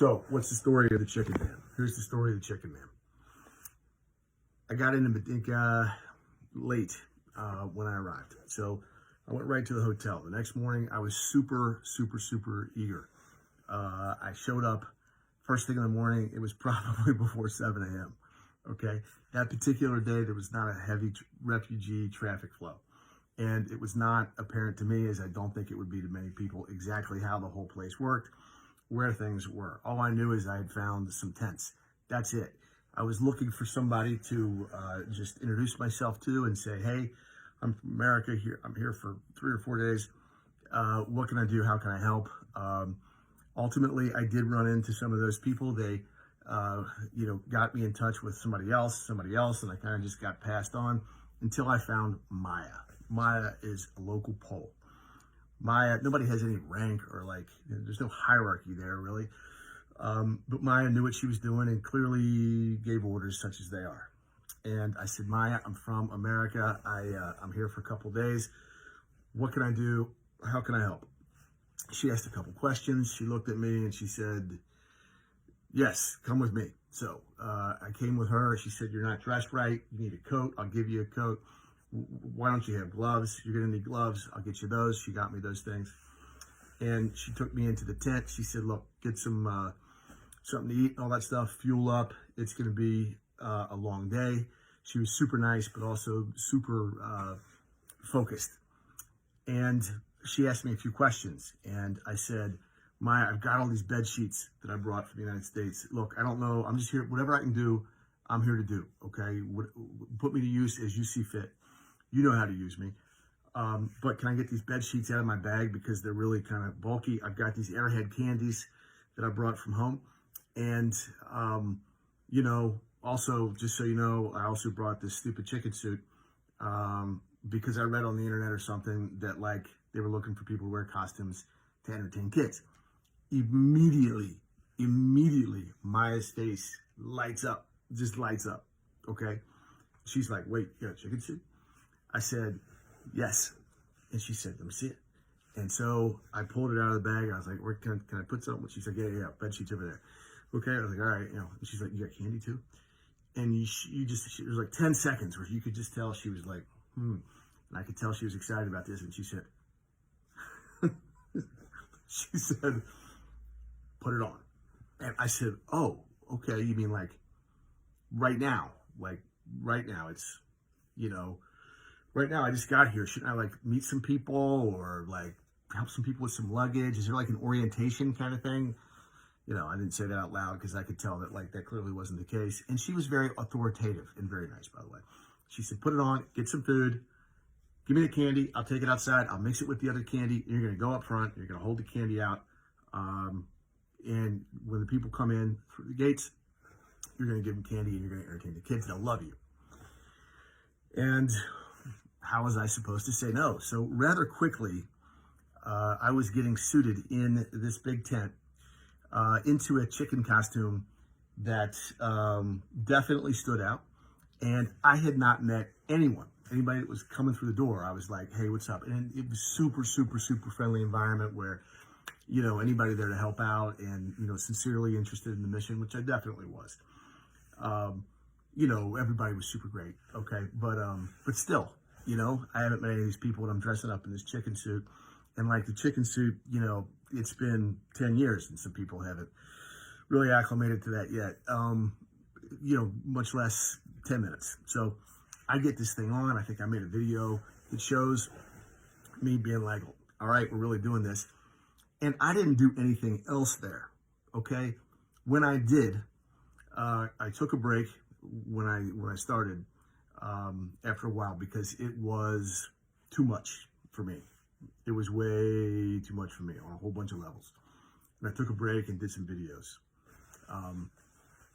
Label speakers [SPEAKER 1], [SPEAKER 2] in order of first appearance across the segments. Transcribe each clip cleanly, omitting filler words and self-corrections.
[SPEAKER 1] So, what's the story of the chicken man? Here's the story of the chicken man. I got into Medyka late when I arrived. So, I went right to the hotel. The next morning, I was super eager. I showed up first thing in the morning. It was probably before 7 a.m. Okay. That particular day, there was not a heavy refugee traffic flow. And it was not apparent to me, as I don't think it would be to many people, exactly how the whole place worked, where things were. All I knew is I had found some tents. That's it. I was looking for somebody to just introduce myself to and say, hey, I'm from America. I'm here for 3 or 4 days. What can I do? How can I help? Ultimately, I did run into some of those people. They, got me in touch with somebody else, and I kind of just got passed on until I found Maya. Maya is a local Pole. Maya, nobody has any rank or there's no hierarchy there really. But Maya knew what she was doing and clearly gave orders such as they are. And I said, Maya, I'm from America. I'm here for a couple days. What can I do? How can I help? She asked a couple questions. She looked at me and she said, yes, come with me. So I came with her. She said, you're not dressed right. You need a coat. I'll give you a coat. Why don't you have gloves? You're going to need gloves. I'll get you those. She got me those things. And she took me into the tent. She said, look, get some something to eat, all that stuff, fuel up. It's going to be a long day. She was super nice, but also super focused. And she asked me a few questions. And I said, Maya, I've got all these bed sheets that I brought from the United States. Look, I don't know. I'm just here. Whatever I can do, I'm here to do. Okay? Put me to use as you see fit. You know how to use me. But can I get these bed sheets out of my bag because they're really kind of bulky? I've got these Airhead candies that I brought from home. And, also, just so you know, I also brought this stupid chicken suit because I read on the internet or something that, they were looking for people to wear costumes to entertain kids. Immediately, Maya's face lights up, just lights up, okay? She's like, wait, you got a chicken suit? I said, yes. And she said, let me see it. And so I pulled it out of the bag. I was like, where can I put something? She said, yeah, bed sheets over there. Okay. I was like, all right. And she's like, you got candy too? And it was like 10 seconds where you could just tell she was like, And I could tell she was excited about this. And she said, put it on. And I said, oh, okay. You mean right now? Right now it's, right now I just got here. Shouldn't I meet some people or help some people with some luggage? Is there an orientation kind of thing? I didn't say that out loud because I could tell that that clearly wasn't the case. And she was very authoritative and very nice, by the way. She said, put it on, get some food, give me the candy. I'll take it outside. I'll mix it with the other candy. You're going to go up front. You're going to hold the candy out. And when the people come in through the gates, you're going to give them candy and you're going to entertain the kids. They'll love you. And how was I supposed to say no? So rather quickly, I was getting suited in this big tent into a chicken costume that definitely stood out. And I had not met anybody that was coming through the door. I was like, hey, what's up? And it was super friendly environment where, anybody there to help out and, sincerely interested in the mission, which I definitely was. Everybody was super great. Okay. But still, I haven't met any of these people and I'm dressing up in this chicken suit. And the chicken suit, it's been 10 years and some people haven't really acclimated to that yet. Much less 10 minutes. So I get this thing on. I think I made a video that shows me being like, all right, we're really doing this. And I didn't do anything else there. Okay. When I did, I took a break when I started after a while because it was too much for me. It was way too much for me on a whole bunch of levels. And I took a break and did some videos.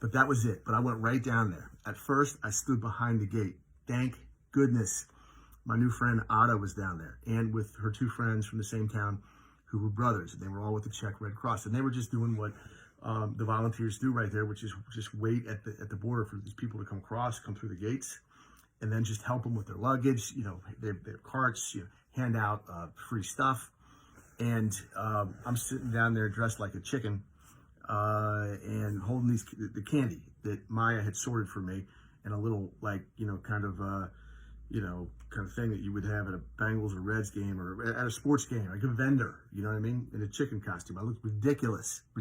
[SPEAKER 1] But that was it. But I went right down there. At first, I stood behind the gate. Thank goodness my new friend Ada was down there and with her 2 friends from the same town who were brothers. They were all with the Czech Red Cross. And they were just doing what the volunteers do right there, which is just wait at the border for these people to come through the gates, and then just help them with their luggage, their carts, hand out free stuff. And I'm sitting down there dressed like a chicken and holding the candy that Maya had sorted for me, and a little like kind of thing that you would have at a Bengals or Reds game or at a sports game, like a vendor. You know what I mean? In a chicken costume. I looked ridiculous. I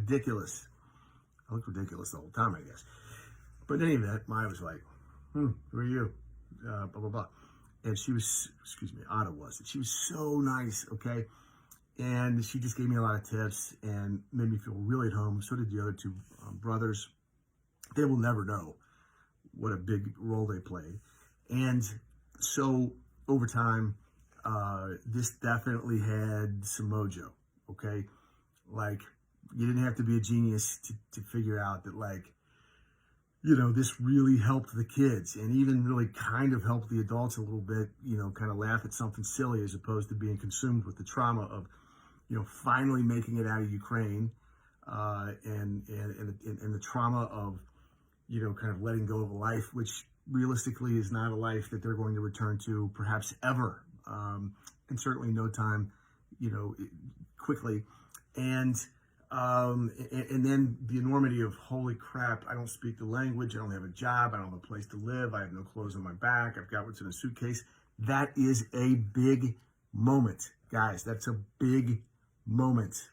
[SPEAKER 1] looked ridiculous the whole time, I guess. But in any event, Maya was like, who are you? Blah, blah, blah. And she was, Ada was. And she was so nice, okay? And she just gave me a lot of tips and made me feel really at home. So did the other two brothers. They will never know what a big role they played. And so over time, this definitely had some mojo, okay? Like, you didn't have to be a genius to figure out that, like, this really helped the kids and even really kind of helped the adults a little bit, kind of laugh at something silly as opposed to being consumed with the trauma of, finally making it out of Ukraine, and the trauma of, kind of letting go of a life, which realistically is not a life that they're going to return to perhaps ever, and certainly no time, quickly. And then the enormity of, holy crap, I don't speak the language, I don't have a job, I don't have a place to live, I have no clothes on my back, I've got what's in a suitcase. That is a big moment, guys. That's a big moment.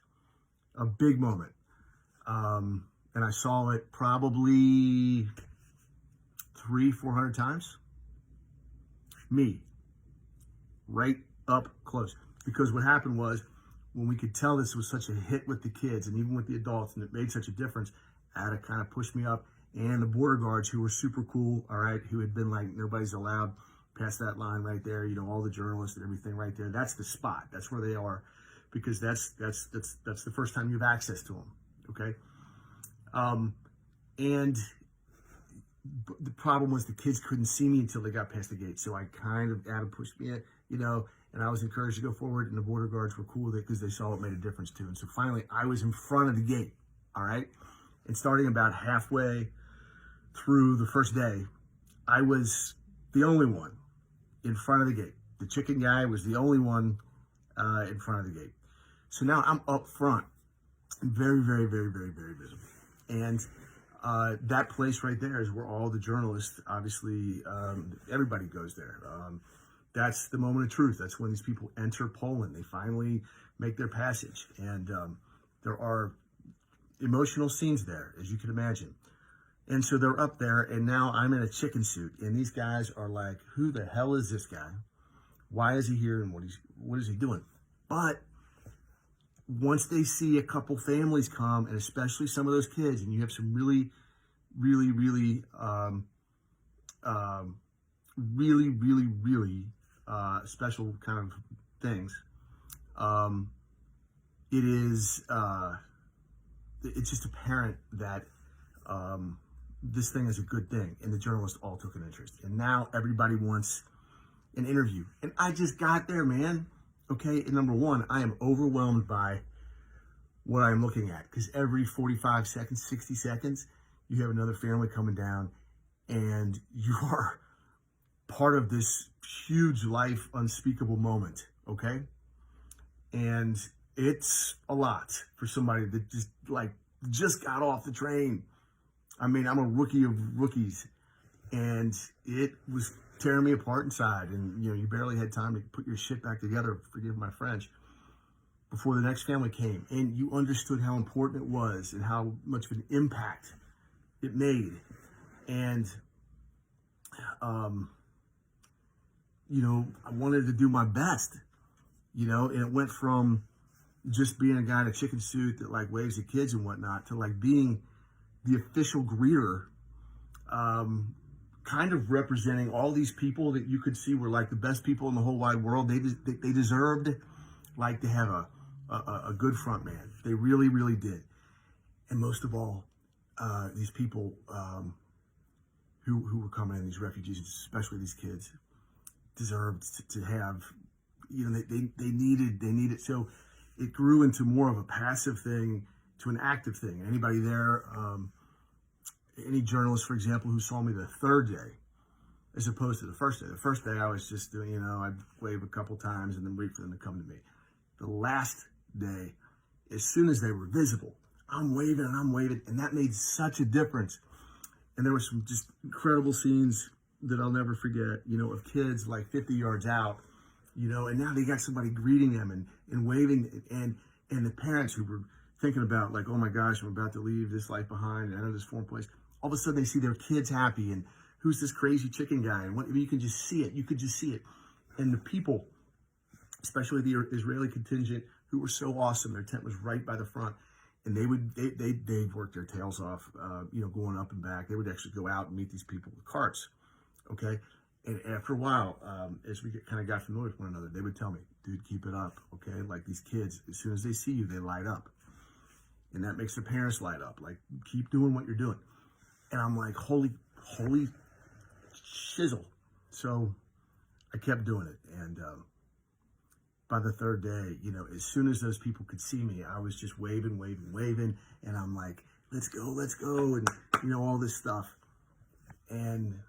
[SPEAKER 1] A big moment. And I saw it probably 300-400 times. Me. Right up close. Because what happened was, when we could tell this was such a hit with the kids and even with the adults, and it made such a difference, Ada kind of pushed me up. And the border guards, who were super cool, all right, who had been like, nobody's allowed past that line right there, all the journalists and everything right there. That's the spot. That's where they are, because that's the first time you have access to them, okay? And the problem was the kids couldn't see me until they got past the gate. So Adam pushed me in, and I was encouraged to go forward, and the border guards were cool with it because they saw it made a difference too. And so finally I was in front of the gate, all right? And starting about halfway through the first day, I was the only one in front of the gate. The chicken guy was the only one in front of the gate. So now I'm up front, very, very, very, very, very visible. And that place right there is where all the journalists, obviously, everybody goes there. That's the moment of truth. That's when these people enter Poland. They finally make their passage. And there are emotional scenes there, as you can imagine. And so they're up there, and now I'm in a chicken suit. And these guys are like, who the hell is this guy? Why is he here, and what is he doing? But once they see a couple families come, and especially some of those kids, and you have some really, really, really, really special kind of things, it's just apparent that this thing is a good thing, and the journalists all took an interest. And now everybody wants an interview. And I just got there, man. Okay, and number one, I am overwhelmed by what I'm looking at, because every 45 seconds, 60 seconds, you have another family coming down, and you are part of this huge life, unspeakable moment, okay? And it's a lot for somebody that just got off the train. I mean, I'm a rookie of rookies, and it was tearing me apart inside. And, you barely had time to put your shit back together, forgive my French, before the next family came. And you understood how important it was and how much of an impact it made. And, I wanted to do my best, and it went from just being a guy in a chicken suit that waves at kids and whatnot to being the official greeter, kind of representing all these people that you could see were the best people in the whole wide world. They deserved to have a good front man. They really, really did. And most of all, these people who were coming in, these refugees, especially these kids, deserved to have, they needed. So it grew into more of a passive thing to an active thing. Anybody there, any journalist, for example, who saw me the third day, as opposed to the first day. The first day I was just doing, I'd wave a couple times and then wait for them to come to me. The last day, as soon as they were visible, I'm waving and I'm waving, and that made such a difference. And there were some just incredible scenes that I'll never forget, of kids like 50 yards out, and now they got somebody greeting them and waving, and the parents who were thinking about, like, oh my gosh, I'm about to leave this life behind and enter this foreign place. All of a sudden they see their kids happy, and who's this crazy chicken guy? And you can just see it. You could just see it. And the people, especially the Israeli contingent, who were so awesome. Their tent was right by the front, and they worked their tails off, going up and back. They would actually go out and meet these people with carts, okay? And after a while, as we kind of got familiar with one another, they would tell me, dude, keep it up, okay? Like, these kids, as soon as they see you, they light up. And that makes their parents light up. Like, keep doing what you're doing. And I'm like, holy shizzle. So I kept doing it. And by the third day, as soon as those people could see me, I was just waving. And I'm like, let's go. And, all this stuff. And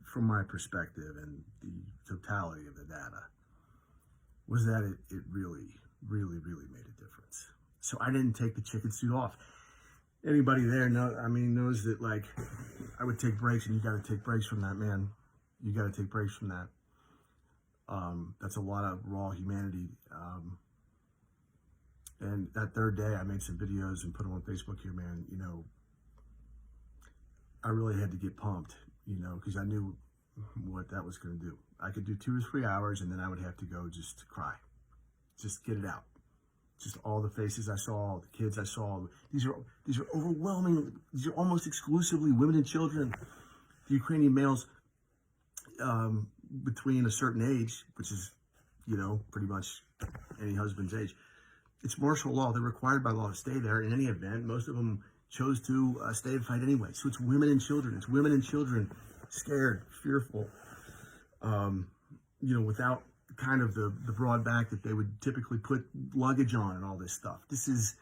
[SPEAKER 1] from my perspective and the totality of the data was that it really, really, really made a difference. So I didn't take the chicken suit off. Anybody there knows that, like, I would take breaks, and you got to take breaks from that, man. You got to take breaks from that. That's a lot of raw humanity. And that third day, I made some videos and put them on Facebook here, man. I really had to get pumped, because I knew what that was going to do. I could do 2 or 3 hours, and then I would have to go just cry, just get it out. Just all the faces I saw, the kids I saw. These are overwhelming. These are almost exclusively women and children. The Ukrainian males between a certain age, which is, pretty much any husband's age. It's martial law. They're required by law to stay there in any event. Most of them chose to stay and fight anyway. So it's women and children. It's women and children, scared, fearful, without kind of the broad back that they would typically put luggage on and all this stuff. This is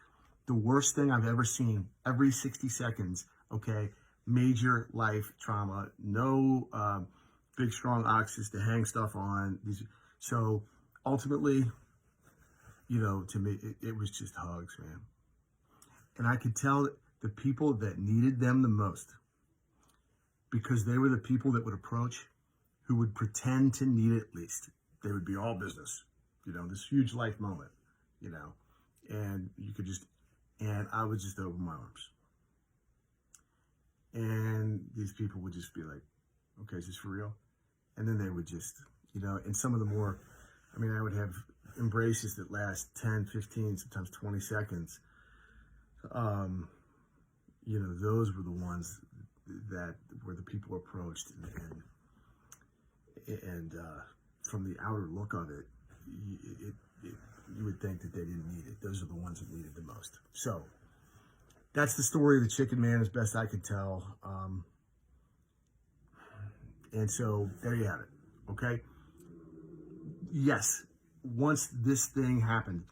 [SPEAKER 1] the worst thing I've ever seen. Every 60 seconds, okay, major life trauma, no big strong oxes to hang stuff on. So ultimately, to me, it was just hugs, man. And I could tell that the people that needed them the most, because they were the people that would approach, who would pretend to need it least. They would be all business, this huge life moment, and you could and I would just open my arms. And these people would just be like, okay, is this for real? And then they would just, and some of the more, I would have embraces that last 10, 15, sometimes 20 seconds. Those were the ones that were the people approached, and from the outer look of it, you would think that they didn't need it. Those are the ones that needed the most. So that's the story of the Chicken Man, as best I could tell. And so there you have it. Okay. Yes. Once this thing happened,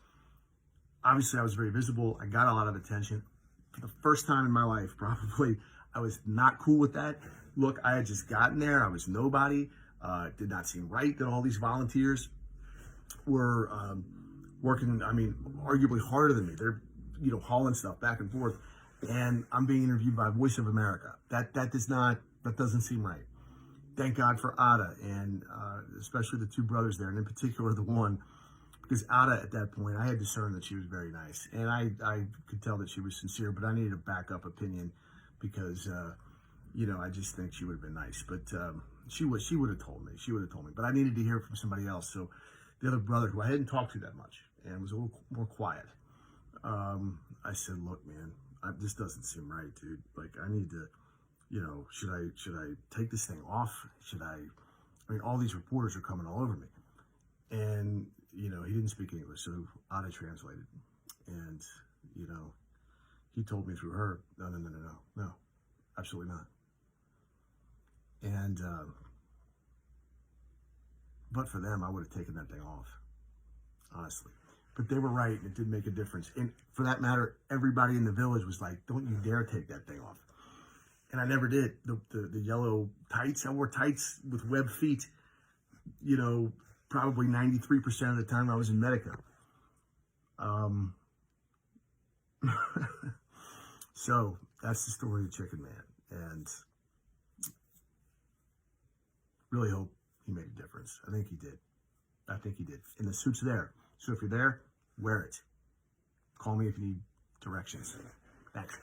[SPEAKER 1] obviously I was very visible. I got a lot of attention. For the first time in my life, probably, I was not cool with that. Look, I had just gotten there. I was nobody. It did not seem right that all these volunteers were working, arguably harder than me. They're, hauling stuff back and forth. And I'm being interviewed by Voice of America. That doesn't seem right. Thank God for Ada, and especially the two brothers there, and in particular the one, because Ada, at that point, I had discerned that she was very nice. And I could tell that she was sincere, but I needed a backup opinion because, I just think she would have been nice. But she would have told me. But I needed to hear from somebody else. So the other brother, who I hadn't talked to that much and was a little more quiet, I said, look, man, this doesn't seem right, dude. Like, I need to, should I take this thing off? All these reporters are coming all over me. And, he didn't speak English, so Ada translated. And, he told me through her, no, absolutely not. And, but for them, I would have taken that thing off, honestly. But they were right, and it did make a difference. And for that matter, everybody in the village was like, don't you dare take that thing off. And I never did. The yellow tights, I wore tights with webbed feet, probably 93% of the time I was in Medyka. So that's the story of the Chicken Man, and really hope he made a difference. I think he did. And the suit's there. So if you're there, wear it. Call me if you need directions. Thanks.